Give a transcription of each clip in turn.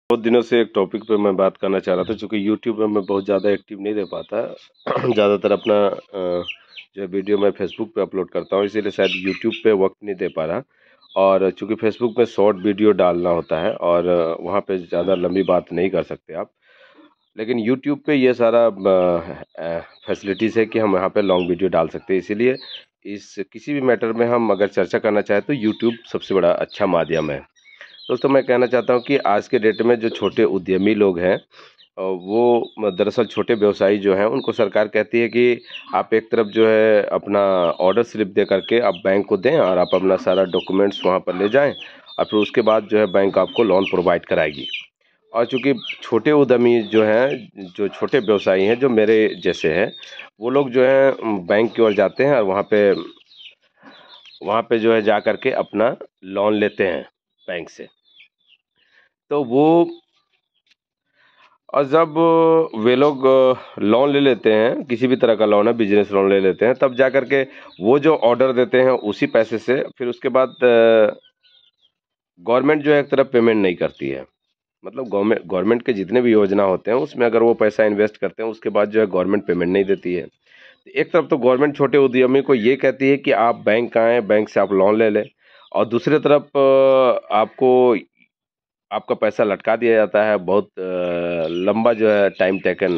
बहुत दिनों से एक टॉपिक पे मैं बात करना चाह रहा था, चूँकि यूट्यूब में मैं बहुत ज़्यादा एक्टिव नहीं रह पाता। ज़्यादातर अपना जो है वीडियो मैं फेसबुक पे अपलोड करता हूँ, इसीलिए शायद यूट्यूब पे वक्त नहीं दे पा रहा। और चूँकि फेसबुक में शॉर्ट वीडियो डालना होता है और वहाँ पे ज़्यादा लंबी बात नहीं कर सकते आप। लेकिन यूट्यूब पे ये सारा फैसिलिटीज़ है कि हम यहाँ पे लॉन्ग वीडियो डाल सकते हैं, इसीलिए इस किसी भी मैटर में हम अगर चर्चा करना चाहें तो यूट्यूब सबसे बड़ा अच्छा माध्यम है। दोस्तों, मैं कहना चाहता हूँ कि आज के डेट में जो छोटे उद्यमी लोग हैं, वो दरअसल छोटे व्यवसायी जो हैं उनको सरकार कहती है कि आप एक तरफ जो है अपना ऑर्डर स्लिप दे करके आप बैंक को दें और आप अपना सारा डॉक्यूमेंट्स वहाँ पर ले जाएं और फिर उसके बाद जो है बैंक आपको लोन प्रोवाइड कराएगी। और चूंकि छोटे उद्यमी जो हैं, जो छोटे व्यवसायी हैं, जो मेरे जैसे हैं, वो लोग जो हैं बैंक की ओर जाते हैं और वहाँ पे जो है जा करके अपना लोन लेते हैं बैंक से। तो वो और जब वे लोग लोन ले लेते हैं, किसी भी तरह का लोन है, बिजनेस लोन ले लेते हैं, तब जा कर के वो जो ऑर्डर देते हैं उसी पैसे से फिर उसके बाद गवर्नमेंट जो है एक तरफ पेमेंट नहीं करती है। मतलब गवर्नमेंट गवर्नमेंट के जितने भी योजना होते हैं उसमें अगर वो पैसा इन्वेस्ट करते हैं उसके बाद जो है गवर्नमेंट पेमेंट नहीं देती है। एक तरफ तो गवर्नमेंट छोटे उद्यमी को ये कहती है कि आप बैंक आएँ, बैंक से आप लोन ले लें, और दूसरी तरफ आपको आपका पैसा लटका दिया जाता है, बहुत लंबा जो है टाइम टेकन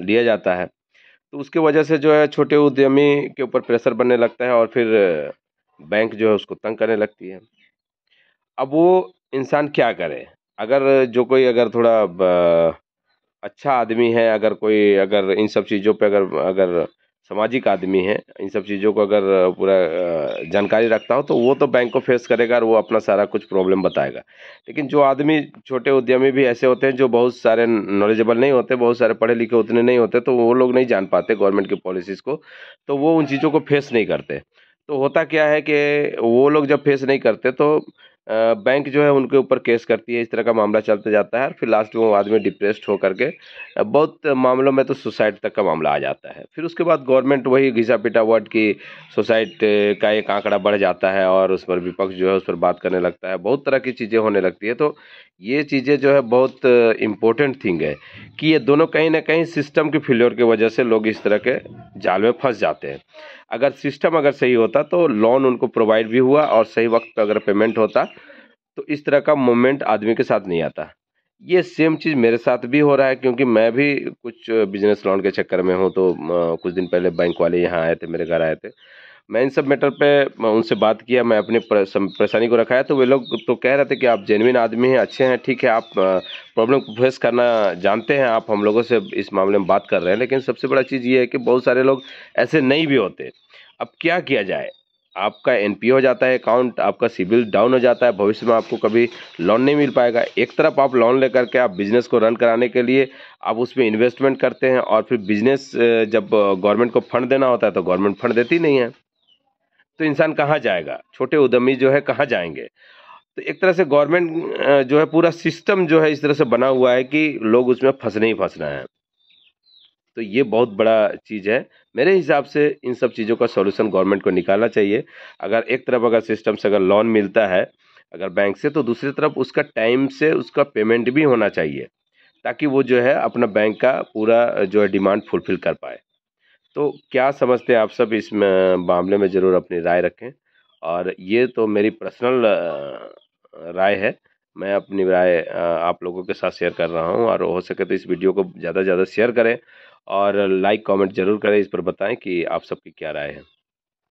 लिया जाता है। तो उसकी वजह से जो है छोटे उद्यमी के ऊपर प्रेशर बनने लगता है और फिर बैंक जो है उसको तंग करने लगती है। अब वो इंसान क्या करे? अगर जो कोई अगर थोड़ा अच्छा आदमी है, अगर कोई अगर इन सब चीज़ों पे अगर अगर सामाजिक आदमी है, इन सब चीज़ों को अगर पूरा जानकारी रखता हो तो वो तो बैंक को फेस करेगा और वो अपना सारा कुछ प्रॉब्लम बताएगा। लेकिन जो आदमी छोटे उद्यमी भी ऐसे होते हैं जो बहुत सारे नॉलेजेबल नहीं होते, बहुत सारे पढ़े लिखे उतने नहीं होते, तो वो लोग नहीं जान पाते गवर्नमेंट की पॉलिसीज़ को, तो वो उन चीज़ों को फेस नहीं करते। तो होता क्या है कि वो लोग जब फेस नहीं करते तो बैंक जो है उनके ऊपर केस करती है, इस तरह का मामला चलते जाता है और फिर लास्ट में वो आदमी डिप्रेस्ड होकर के बहुत मामलों में तो सुसाइड तक का मामला आ जाता है। फिर उसके बाद गवर्नमेंट वही घिसा पिटा वर्ड की सुसाइड का एक आंकड़ा बढ़ जाता है और उस पर विपक्ष जो है उस पर बात करने लगता है, बहुत तरह की चीज़ें होने लगती है। तो ये चीज़ें जो है बहुत इम्पोर्टेंट थिंग है कि ये दोनों कहीं ना कहीं सिस्टम की फेल्योर की वजह से लोग इस तरह के जाल में फंस जाते हैं। अगर सिस्टम अगर सही होता तो लोन उनको प्रोवाइड भी हुआ और सही वक्त पे अगर पेमेंट होता तो इस तरह का मोमेंट आदमी के साथ नहीं आता। ये सेम चीज़ मेरे साथ भी हो रहा है, क्योंकि मैं भी कुछ बिजनेस लोन के चक्कर में हूँ। तो कुछ दिन पहले बैंक वाले यहाँ आए थे, मेरे घर आए थे। मैं इन सब मैटर पे उनसे बात किया, मैं अपनी परेशानी को रखाया, तो वे लोग तो कह रहे थे कि आप जेन्युइन आदमी हैं, अच्छे हैं, ठीक है, आप प्रॉब्लम को फेस करना जानते हैं, आप हम लोगों से इस मामले में बात कर रहे हैं। लेकिन सबसे बड़ा चीज़ ये है कि बहुत सारे लोग ऐसे नहीं भी होते। अब क्या किया जाए? आपका एनपीए हो जाता है अकाउंट, आपका सिबिल डाउन हो जाता है, भविष्य में आपको कभी लोन नहीं मिल पाएगा। एक तरफ आप लोन लेकर के आप बिजनेस को रन कराने के लिए आप उसमें इन्वेस्टमेंट करते हैं और फिर बिजनेस जब गवर्नमेंट को फंड देना होता है तो गवर्नमेंट फंड देती नहीं है। तो इंसान कहाँ जाएगा? छोटे उद्यमी जो है कहाँ जाएंगे? तो एक तरह से गवर्नमेंट जो है पूरा सिस्टम जो है इस तरह से बना हुआ है कि लोग उसमें फंसने ही फंसना है। तो ये बहुत बड़ा चीज़ है। मेरे हिसाब से इन सब चीज़ों का सॉल्यूशन गवर्नमेंट को निकालना चाहिए। अगर एक तरफ अगर सिस्टम से अगर लोन मिलता है अगर बैंक से, तो दूसरी तरफ उसका टाइम से उसका पेमेंट भी होना चाहिए, ताकि वो जो है अपना बैंक का पूरा जो है डिमांड फुलफ़िल कर पाए। तो क्या समझते हैं आप सब इस मामले में? ज़रूर अपनी राय रखें। और ये तो मेरी पर्सनल राय है। मैं अपनी राय आप लोगों के साथ शेयर कर रहा हूँ, और हो सके तो इस वीडियो को ज़्यादा से ज़्यादा शेयर करें और लाइक कमेंट ज़रूर करें, इस पर बताएं कि आप सबकी क्या राय है।